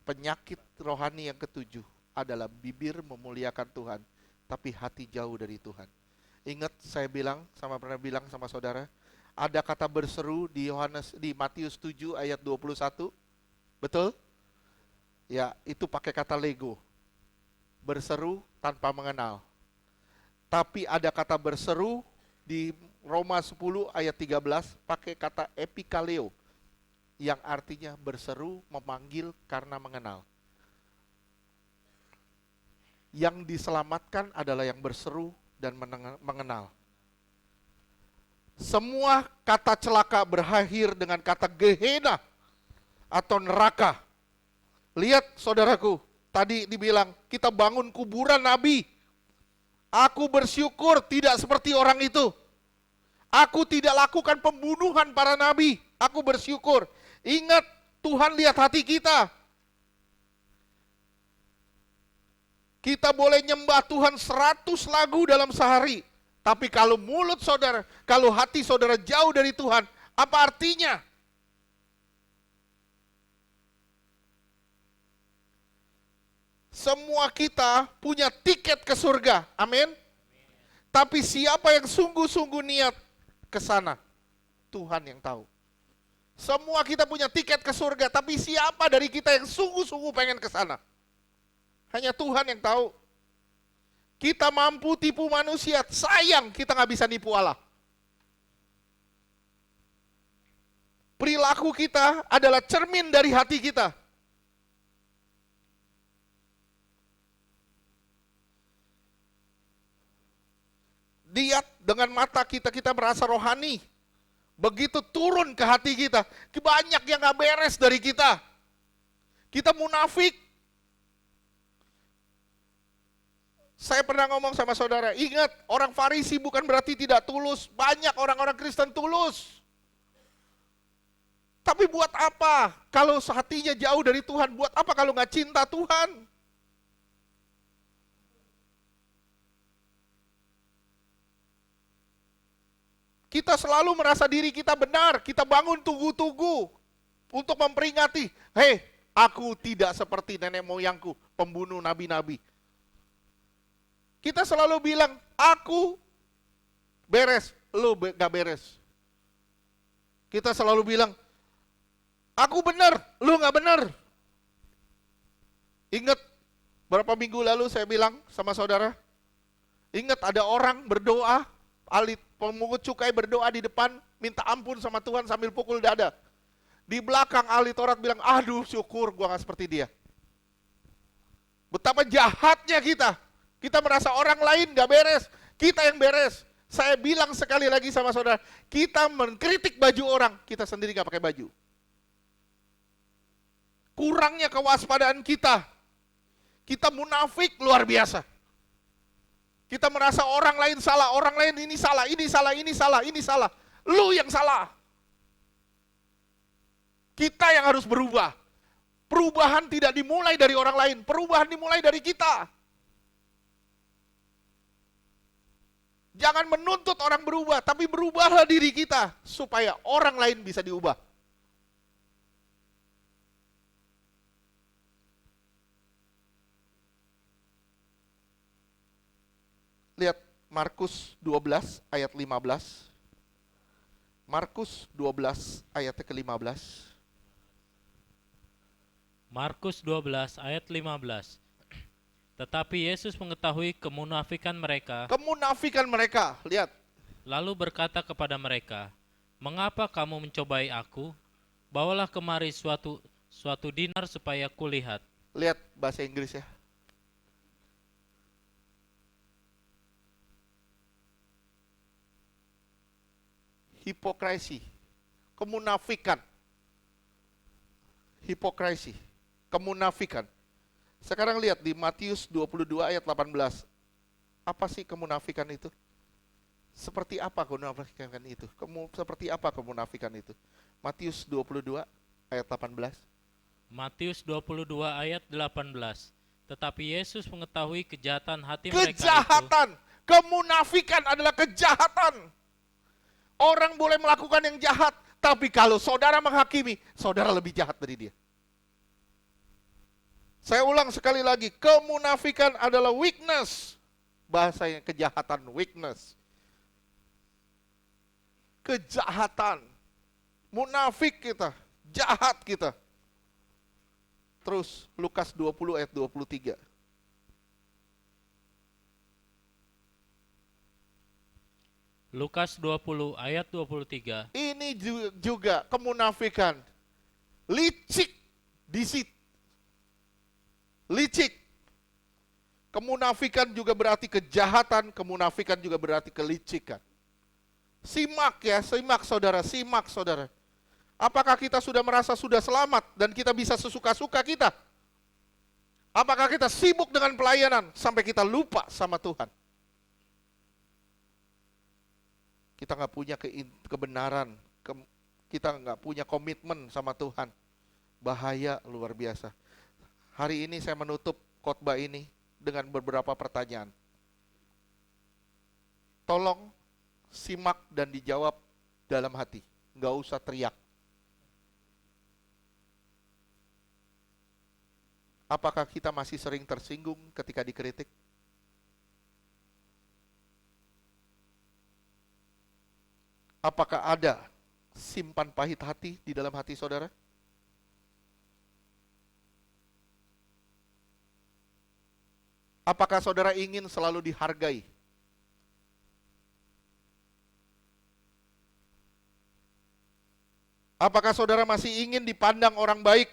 Penyakit rohani yang ketujuh adalah bibir memuliakan Tuhan tapi hati jauh dari Tuhan. Ingat saya pernah bilang sama saudara, ada kata berseru di Matius 7 ayat 21. Betul? Ya, itu pakai kata lego. Berseru tanpa mengenal. Tapi ada kata berseru di Roma 10 ayat 13 pakai kata epikaleo yang artinya berseru, memanggil karena mengenal. Yang diselamatkan adalah yang berseru dan mengenal. Semua kata celaka berakhir dengan kata Gehenna atau neraka. Lihat saudaraku, tadi dibilang kita bangun kuburan nabi. Aku bersyukur tidak seperti orang itu. Aku tidak lakukan pembunuhan para nabi. Aku bersyukur. Ingat, Tuhan lihat hati kita. Kita boleh nyembah Tuhan 100 lagu dalam sehari. Tapi kalau mulut saudara, kalau hati saudara jauh dari Tuhan, apa artinya? Semua kita punya tiket ke surga. Amin. Tapi siapa yang sungguh-sungguh niat ke sana? Tuhan yang tahu. Semua kita punya tiket ke surga, tapi siapa dari kita yang sungguh-sungguh pengen ke sana? Hanya Tuhan yang tahu. Kita mampu tipu manusia, sayang kita nggak bisa nipu Allah. Perilaku kita adalah cermin dari hati kita. Lihat dengan mata kita, kita merasa rohani. Begitu turun ke hati kita, banyak yang gak beres dari kita. Kita munafik. Saya pernah ngomong sama saudara, ingat orang Farisi bukan berarti tidak tulus. Banyak orang-orang Kristen tulus. Tapi buat apa? Kalau hatinya jauh dari Tuhan, buat apa kalau gak cinta Tuhan? Kita selalu merasa diri kita benar, kita bangun tugu-tugu untuk memperingati, hei, aku tidak seperti nenek moyangku, pembunuh nabi-nabi. Kita selalu bilang, aku beres, lu gak beres. Kita selalu bilang, aku benar, lu gak benar. Ingat, berapa minggu lalu saya bilang sama saudara, ingat ada orang berdoa, ahli pemungut cukai berdoa di depan, minta ampun sama Tuhan sambil pukul dada. Di belakang ahli Taurat bilang, aduh syukur gua gak seperti dia. Betapa jahatnya kita. Kita merasa orang lain gak beres, kita yang beres. Saya bilang sekali lagi sama saudara, kita mengkritik baju orang, kita sendiri gak pakai baju. Kurangnya kewaspadaan kita. Kita munafik luar biasa. Kita merasa orang lain salah, orang lain ini salah, ini salah, ini salah, ini salah. Lu yang salah. Kita yang harus berubah. Perubahan tidak dimulai dari orang lain, perubahan dimulai dari kita. Jangan menuntut orang berubah, tapi berubahlah diri kita supaya orang lain bisa diubah. Lihat Markus 12 ayat 15. Markus 12 ayat ke-15. Markus 12 ayat 15. Tetapi Yesus mengetahui kemunafikan mereka, Kemunafikan mereka, lihat. lalu berkata kepada mereka, "Mengapa kamu mencobai aku? Bawalah kemari suatu dinar supaya kulihat." Lihat bahasa Inggris ya. Hipokrisi, kemunafikan. Hipokrisi, kemunafikan. Sekarang lihat di Matius 22 ayat 18. Apa sih kemunafikan itu? Seperti apa kemunafikan itu? Seperti apa kemunafikan itu? Matius 22 ayat 18. Matius 22 ayat 18. Tetapi Yesus mengetahui kejahatan hati mereka itu. Kejahatan, kemunafikan adalah kejahatan. Orang boleh melakukan yang jahat, tapi kalau saudara menghakimi, saudara lebih jahat dari dia. Saya ulang sekali lagi, kemunafikan adalah weakness. Bahasanya kejahatan, weakness. Kejahatan. Munafik kita, jahat kita. Terus Lukas 20 ayat 23. Lukas 20 ayat 23. Ini juga kemunafikan. Licik, deceit. Licik. Kemunafikan juga berarti kejahatan, kemunafikan juga berarti kelicikan. Simak ya, simak saudara. Apakah kita sudah merasa sudah selamat dan kita bisa sesuka-suka kita? Apakah kita sibuk dengan pelayanan sampai kita lupa sama Tuhan? Kita nggak punya kebenaran, kita nggak punya komitmen sama Tuhan. Bahaya luar biasa. Hari ini saya menutup khotbah ini dengan beberapa pertanyaan. Tolong simak dan dijawab dalam hati, nggak usah teriak. Apakah kita masih sering tersinggung ketika dikritik? Apakah ada simpan pahit hati di dalam hati saudara? Apakah saudara ingin selalu dihargai? Apakah saudara masih ingin dipandang orang baik?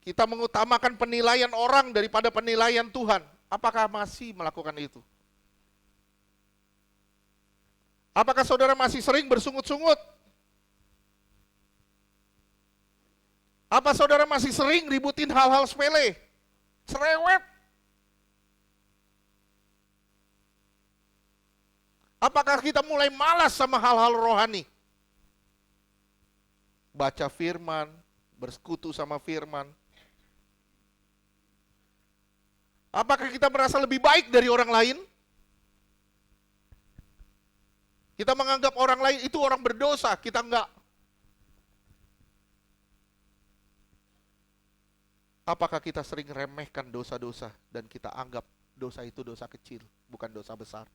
Kita mengutamakan penilaian orang daripada penilaian Tuhan. Apakah masih melakukan itu? Apakah saudara masih sering bersungut-sungut? Apa saudara masih sering ributin hal-hal sepele? Cerewet? Apakah kita mulai malas sama hal-hal rohani? Baca firman, bersekutu sama firman. Apakah kita merasa lebih baik dari orang lain? Kita menganggap orang lain itu orang berdosa, kita enggak. Apakah kita sering remehkan dosa-dosa dan kita anggap dosa itu dosa kecil, bukan dosa besar?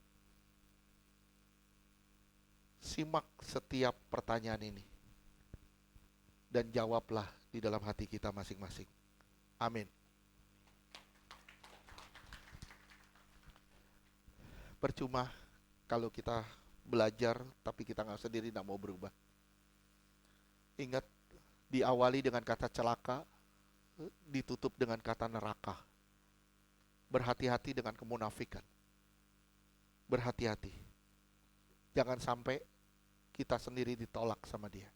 Simak setiap pertanyaan ini dan jawablah di dalam hati kita masing-masing. Amin. Percuma kalau kita belajar tapi kita nggak sendiri, nggak mau berubah. Ingat, diawali dengan kata celaka, ditutup dengan kata neraka. Berhati-hati dengan kemunafikan. Berhati-hati. Jangan sampai kita sendiri ditolak sama dia.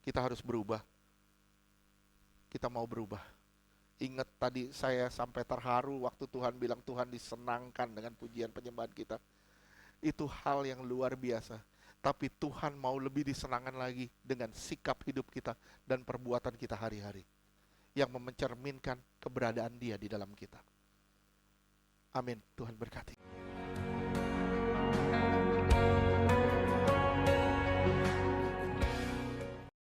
Kita harus berubah. Kita mau berubah. Ingat tadi saya sampai terharu waktu Tuhan bilang Tuhan disenangkan dengan pujian penyembahan kita. Itu hal yang luar biasa. Tapi Tuhan mau lebih disenangkan lagi dengan sikap hidup kita dan perbuatan kita hari-hari. Yang mencerminkan keberadaan dia di dalam kita. Amin. Tuhan berkati.